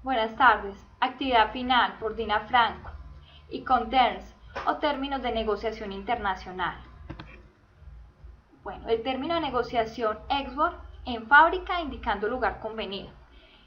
Buenas tardes. Actividad final por Dina Franco y con terms o términos de negociación internacional. Bueno, el término de negociación export en fábrica indicando lugar convenido.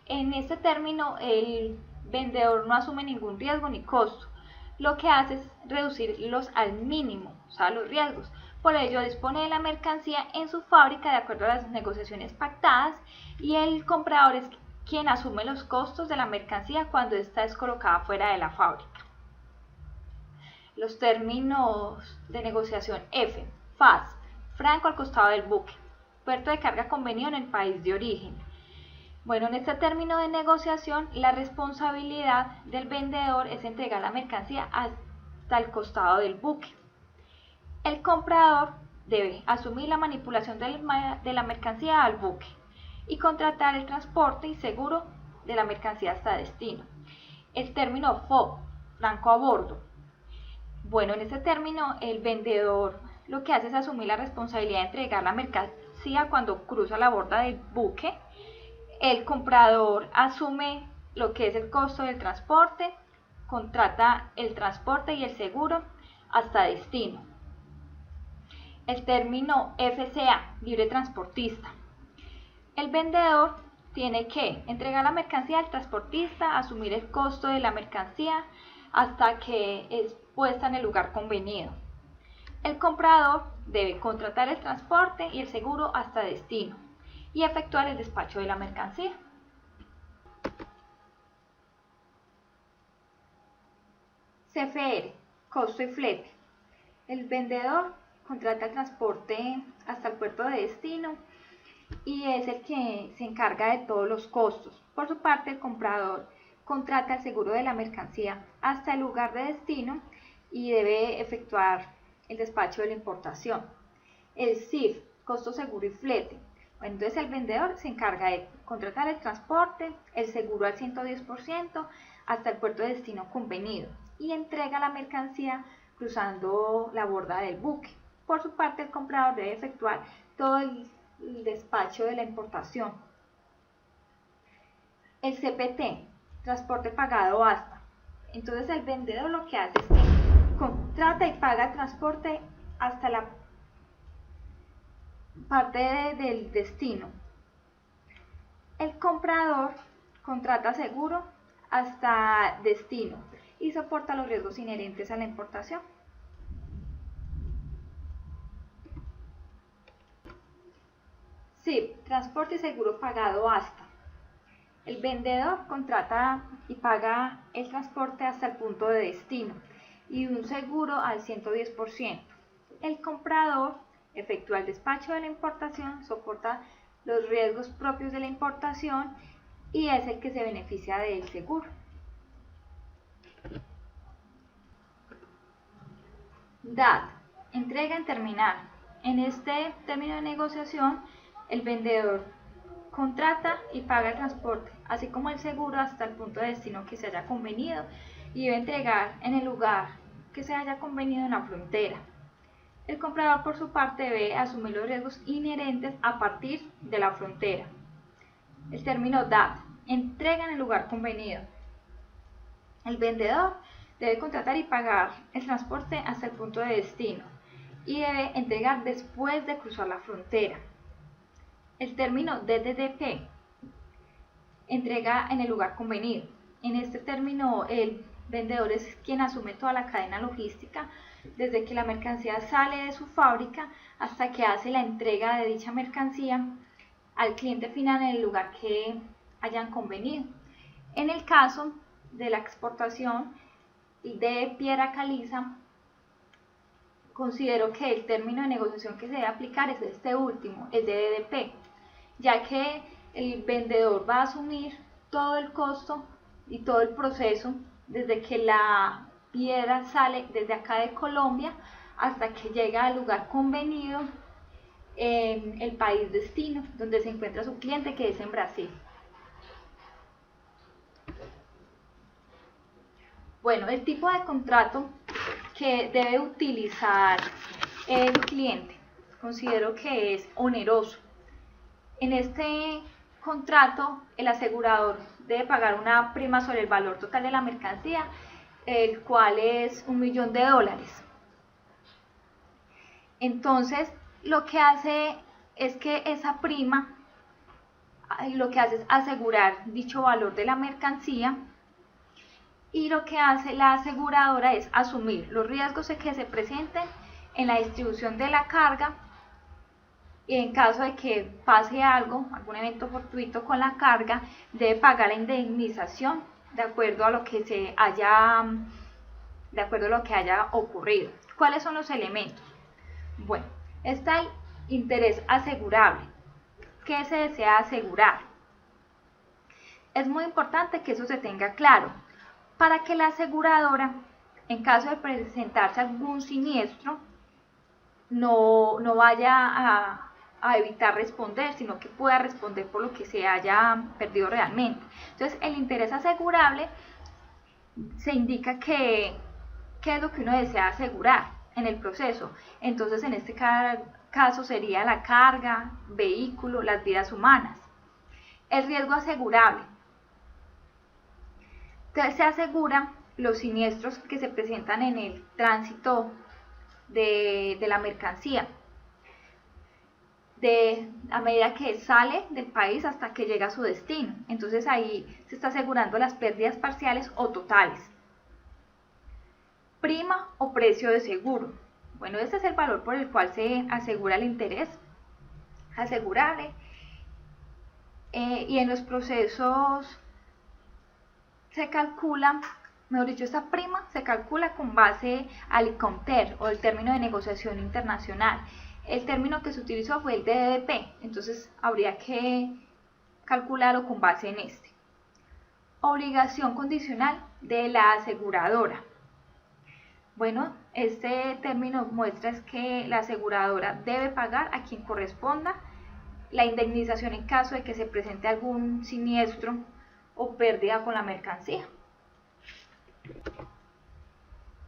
En este término el vendedor no asume ningún riesgo ni costo. Lo que hace es reducirlos al mínimo, o sea, los riesgos. Por ello dispone de la mercancía en su fábrica de acuerdo a las negociaciones pactadas y el comprador es quien asume los costos de la mercancía cuando ésta es colocada fuera de la fábrica. Los términos de negociación F, FAS, franco al costado del buque, puerto de carga convenido en el país de origen. Bueno, en este término de negociación, la responsabilidad del vendedor es entregar la mercancía hasta el costado del buque. El comprador debe asumir la manipulación de la mercancía al buque y contratar el transporte y seguro de la mercancía hasta destino. El término FOB, franco a bordo. Bueno, en este término el vendedor lo que hace es asumir la responsabilidad de entregar la mercancía cuando cruza la borda del buque. El comprador asume lo que es el costo del transporte, contrata el transporte y el seguro hasta destino. El término FCA, libre transportista. El vendedor tiene que entregar la mercancía al transportista, asumir el costo de la mercancía hasta que es puesta en el lugar convenido. El comprador debe contratar el transporte y el seguro hasta destino y efectuar el despacho de la mercancía. CFR, costo y flete. El vendedor contrata el transporte hasta el puerto de destino y es el que se encarga de todos los costos. Por su parte, el comprador contrata el seguro de la mercancía hasta el lugar de destino y debe efectuar el despacho de la importación. El CIF, costo, seguro y flete. Bueno, entonces el vendedor se encarga de contratar el transporte, el seguro al 110% hasta el puerto de destino convenido y entrega la mercancía cruzando la borda del buque. Por su parte, el comprador debe efectuar todo el despacho de la importación. El CPT, transporte pagado hasta. Entonces el vendedor lo que hace es que contrata y paga el transporte hasta la parte del destino. El comprador contrata seguro hasta destino y soporta los riesgos inherentes a la importación. Sí, transporte y seguro pagado hasta. El vendedor contrata y paga el transporte hasta el punto de destino y un seguro al 110%. El comprador efectúa el despacho de la importación, soporta los riesgos propios de la importación y es el que se beneficia del seguro. DAT, entrega en terminal. En este término de negociación, el vendedor contrata y paga el transporte, así como el seguro hasta el punto de destino que se haya convenido y debe entregar en el lugar que se haya convenido en la frontera. El comprador, por su parte, debe asumir los riesgos inherentes a partir de la frontera. El término DAT, entrega en el lugar convenido. El vendedor debe contratar y pagar el transporte hasta el punto de destino y debe entregar después de cruzar la frontera. El término DDP, entrega en el lugar convenido. En este término el vendedor es quien asume toda la cadena logística, desde que la mercancía sale de su fábrica hasta que hace la entrega de dicha mercancía al cliente final en el lugar que hayan convenido. En el caso de la exportación de piedra caliza, considero que el término de negociación que se debe aplicar es este último, el DDP, ya que el vendedor va a asumir todo el costo y todo el proceso desde que la piedra sale desde acá de Colombia hasta que llega al lugar convenido en el país destino donde se encuentra su cliente, que es en Brasil. Bueno, el tipo de contrato que debe utilizar el cliente considero que es oneroso. En este contrato, el asegurador debe pagar una prima sobre el valor total de la mercancía, el cual es $1.000.000. Entonces, lo que hace es que esa prima, lo que hace es asegurar dicho valor de la mercancía, y lo que hace la aseguradora es asumir los riesgos que se presenten en la distribución de la carga, y en caso de que pase algo, algún evento fortuito con la carga, debe pagar la indemnización de acuerdo a lo que haya ocurrido. ¿Cuáles son los elementos? Bueno, está el interés asegurable. ¿Qué se desea asegurar? Es muy importante que eso se tenga claro para que la aseguradora, en caso de presentarse algún siniestro, no vaya a evitar responder, sino que pueda responder por lo que se haya perdido realmente. Entonces, el interés asegurable se indica qué es lo que uno desea asegurar en el proceso. Entonces, en este caso sería la carga, vehículo, las vidas humanas. El riesgo asegurable. Entonces, se aseguran los siniestros que se presentan en el tránsito de la mercancía, a medida que sale del país hasta que llega a su destino. Entonces ahí se está asegurando las pérdidas parciales o totales. Prima o precio de seguro. Bueno, este es el valor por el cual se asegura el interés asegurable. Y en los procesos se calcula, mejor dicho, esta prima se calcula con base al ICOMTER, o el término de negociación internacional. El término que se utilizó fue el DDP, entonces habría que calcularlo con base en este. Obligación condicional de la aseguradora. Bueno, este término muestra es que la aseguradora debe pagar a quien corresponda la indemnización en caso de que se presente algún siniestro o pérdida con la mercancía.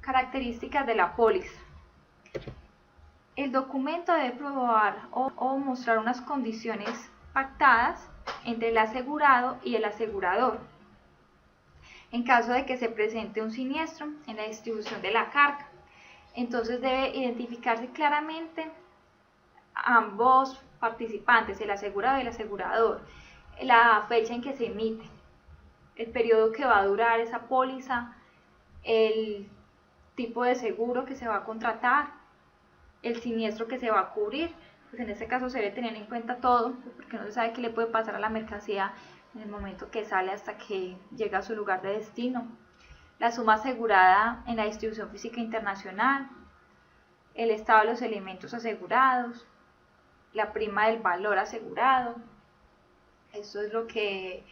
Características de la póliza. El documento debe probar o mostrar unas condiciones pactadas entre el asegurado y el asegurador, en caso de que se presente un siniestro en la distribución de la carga. Entonces debe identificarse claramente a ambos participantes, el asegurado y el asegurador, la fecha en que se emite, el periodo que va a durar esa póliza, el tipo de seguro que se va a contratar, el siniestro que se va a cubrir. Pues en este caso se debe tener en cuenta todo, porque no se sabe qué le puede pasar a la mercancía en el momento que sale hasta que llega a su lugar de destino. La suma asegurada en la distribución física internacional, el estado de los elementos asegurados, la prima del valor asegurado. Eso es lo que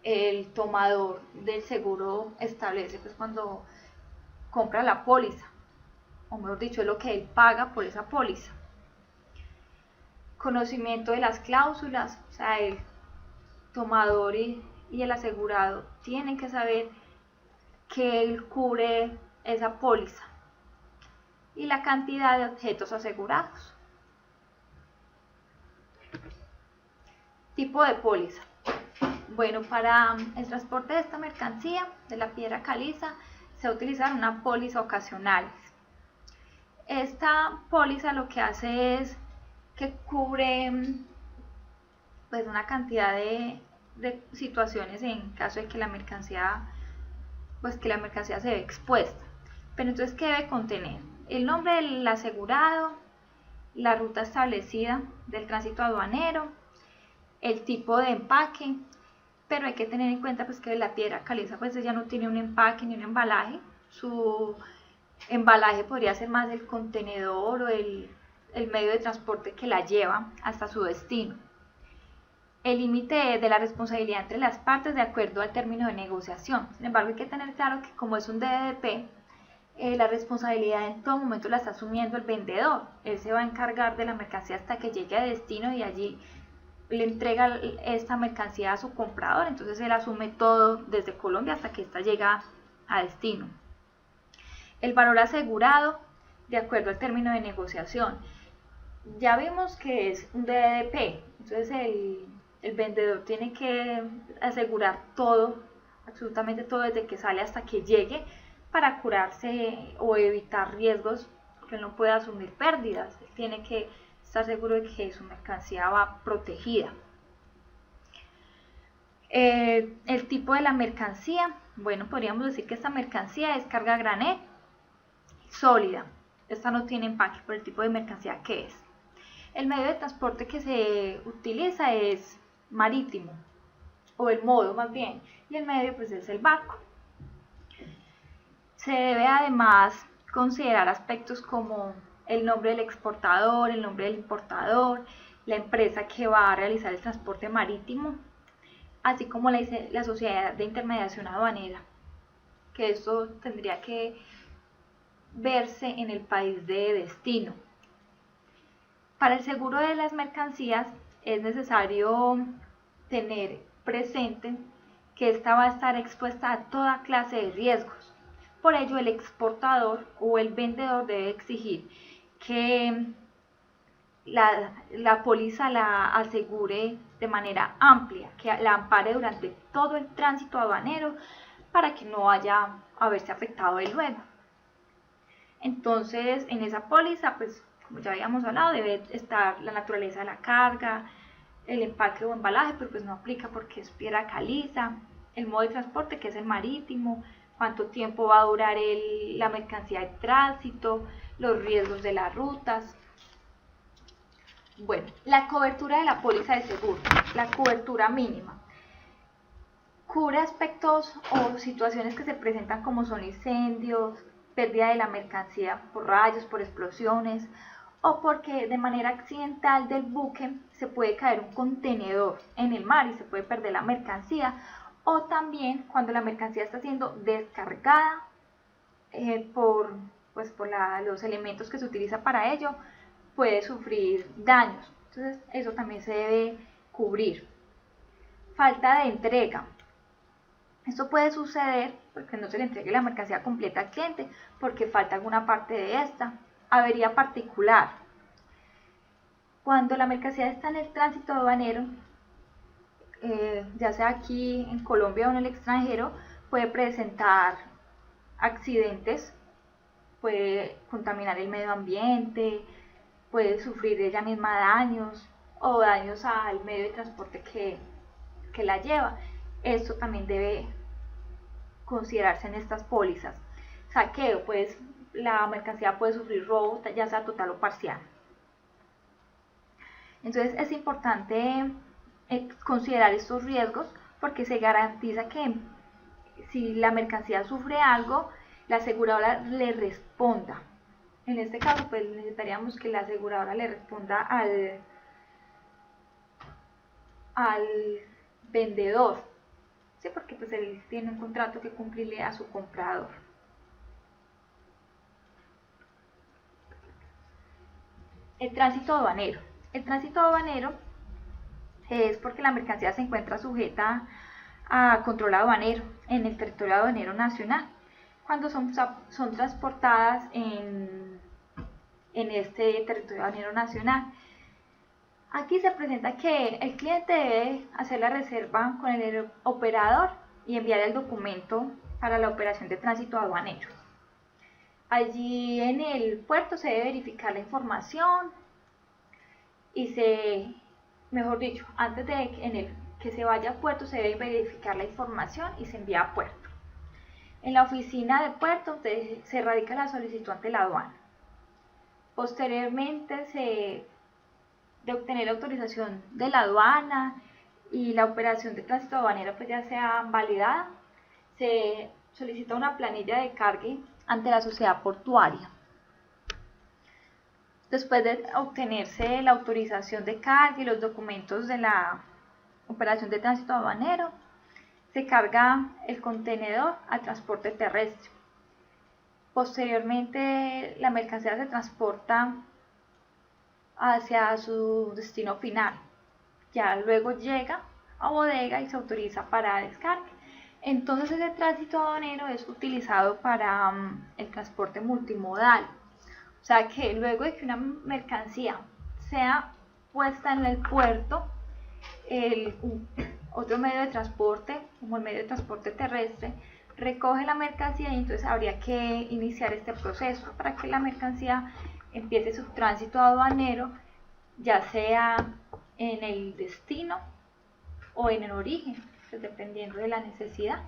el tomador del seguro establece pues cuando compra la póliza, o mejor dicho, es lo que él paga por esa póliza. Conocimiento de las cláusulas, o sea, el tomador y el asegurado tienen que saber que él cubre esa póliza. Y la cantidad de objetos asegurados. Tipo de póliza. Bueno, para el transporte de esta mercancía, de la piedra caliza, se va a utilizar una póliza ocasional. Esta póliza lo que hace es que cubre pues una cantidad de situaciones en caso de que la mercancía se ve expuesta. Pero entonces, ¿qué debe contener? El nombre del asegurado, la ruta establecida del tránsito aduanero, el tipo de empaque, pero hay que tener en cuenta pues que la piedra caliza pues ya no tiene un empaque ni un embalaje. Su embalaje podría ser más el contenedor o el medio de transporte que la lleva hasta su destino. El límite de la responsabilidad entre las partes de acuerdo al término de negociación. Sin embargo, hay que tener claro que como es un DDP, la responsabilidad en todo momento la está asumiendo el vendedor. Él se va a encargar de la mercancía hasta que llegue a destino y allí le entrega esta mercancía a su comprador. Entonces él asume todo desde Colombia hasta que ésta llega a destino. El valor asegurado de acuerdo al término de negociación. Ya vimos que es un DDP, entonces El vendedor tiene que asegurar todo, absolutamente todo desde que sale hasta que llegue, para curarse o evitar riesgos, porque él no puede asumir pérdidas. Él tiene que estar seguro de que su mercancía va protegida. El tipo de la mercancía, bueno, podríamos decir que esta mercancía es carga granel sólida. Esta no tiene empaque por el tipo de mercancía que es. El medio de transporte que se utiliza es marítimo, o el modo más bien, y el medio pues es el barco. Se debe además considerar aspectos como el nombre del exportador, el nombre del importador, la empresa que va a realizar el transporte marítimo, así como la sociedad de intermediación aduanera, que esto tendría que verse en el país de destino. Para el seguro de las mercancías es necesario tener presente que esta va a estar expuesta a toda clase de riesgos. Por ello, el exportador o el vendedor debe exigir que la póliza la asegure de manera amplia, que la ampare durante todo el tránsito aduanero para que no vaya a verse afectado de luego. Entonces, en esa póliza, pues como ya habíamos hablado, debe estar la naturaleza de la carga, el empaque o embalaje, pero pues no aplica porque es piedra caliza, el modo de transporte, que es el marítimo, cuánto tiempo va a durar la mercancía de tránsito, los riesgos de las rutas. Bueno, la cobertura de la póliza de seguro, la cobertura mínima. Cubre aspectos o situaciones que se presentan como son incendios, pérdida de la mercancía por rayos, por explosiones, o porque de manera accidental del buque se puede caer un contenedor en el mar y se puede perder la mercancía, o también cuando la mercancía está siendo descargada por los elementos que se utiliza para ello, puede sufrir daños. Entonces eso también se debe cubrir. Falta de entrega. Esto puede suceder porque no se le entregue la mercancía completa al cliente, porque falta alguna parte de esta. Avería particular. Cuando la mercancía está en el tránsito aduanero, ya sea aquí en Colombia o en el extranjero, puede presentar accidentes, puede contaminar el medio ambiente, puede sufrir ella misma daños o daños al medio de transporte que la lleva. Esto también debe considerarse en estas pólizas. Saqueo, pues la mercancía puede sufrir robo, ya sea total o parcial. Entonces es importante considerar estos riesgos porque se garantiza que si la mercancía sufre algo, la aseguradora le responda. En este caso, pues necesitaríamos que la aseguradora le responda al vendedor, ¿sí? Porque pues él tiene un contrato que cumplirle a su comprador. El tránsito aduanero. El tránsito aduanero es porque la mercancía se encuentra sujeta a control aduanero en el territorio aduanero nacional, cuando son transportadas en este territorio aduanero nacional. Aquí se presenta que el cliente debe hacer la reserva con el operador y enviar el documento para la operación de tránsito aduanero. Allí en el puerto se debe verificar la información y mejor dicho, antes de que se vaya a puerto se debe verificar la información y se envía a puerto. En la oficina de puerto se radica la solicitud ante la aduana. Posteriormente de obtener autorización de la aduana y la operación de tránsito aduanero pues ya sea validada, se solicita una planilla de cargue ante la sociedad portuaria. Después de obtenerse la autorización de carga y los documentos de la operación de tránsito aduanero, se carga el contenedor al transporte terrestre. Posteriormente, la mercancía se transporta hacia su destino final. Ya luego llega a bodega y se autoriza para descarga. Entonces ese tránsito aduanero es utilizado para el transporte multimodal. O sea que luego de que una mercancía sea puesta en el puerto, otro medio de transporte, como el medio de transporte terrestre, recoge la mercancía y entonces habría que iniciar este proceso para que la mercancía empiece su tránsito aduanero, ya sea en el destino o en el origen, pues dependiendo de la necesidad.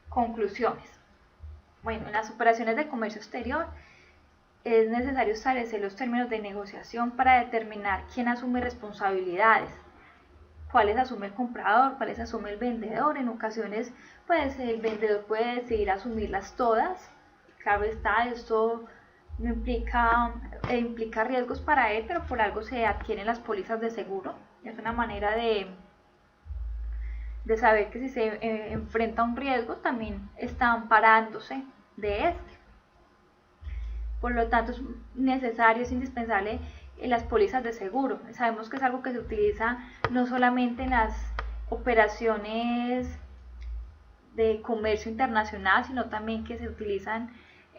Conclusiones. Bueno, en las operaciones de comercio exterior es necesario establecer los términos de negociación para determinar quién asume responsabilidades, cuáles asume el comprador, cuáles asume el vendedor. En ocasiones pues el vendedor puede decidir asumirlas todas. Claro está, esto no implica riesgos para él, pero por algo se adquieren las pólizas de seguro. Es una manera de saber que si se enfrenta a un riesgo también está amparándose de este. Por lo tanto es necesario, es indispensable las pólizas de seguro. Sabemos que es algo que se utiliza no solamente en las operaciones de comercio internacional, sino también que se utilizan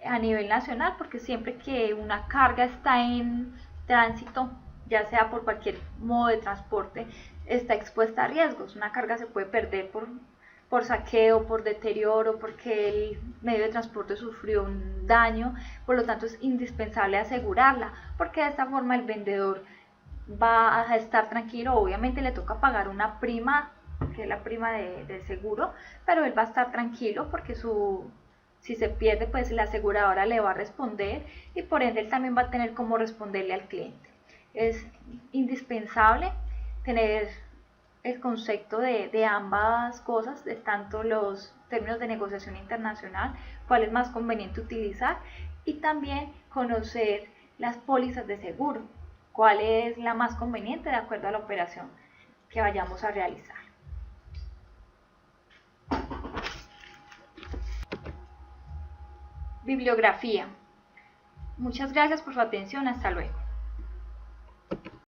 a nivel nacional, porque siempre que una carga está en tránsito, ya sea por cualquier modo de transporte, está expuesta a riesgos. Una carga se puede perder por saqueo, por deterioro, porque el medio de transporte sufrió un daño. Por lo tanto es indispensable asegurarla, porque de esta forma el vendedor va a estar tranquilo. Obviamente le toca pagar una prima, que es la prima de seguro, pero él va a estar tranquilo porque si se pierde, pues la aseguradora le va a responder y por ende él también va a tener cómo responderle al cliente. Es indispensable tener el concepto de ambas cosas, de tanto los términos de negociación internacional, cuál es más conveniente utilizar, y también conocer las pólizas de seguro, cuál es la más conveniente de acuerdo a la operación que vayamos a realizar. Bibliografía. Muchas gracias por su atención. Hasta luego.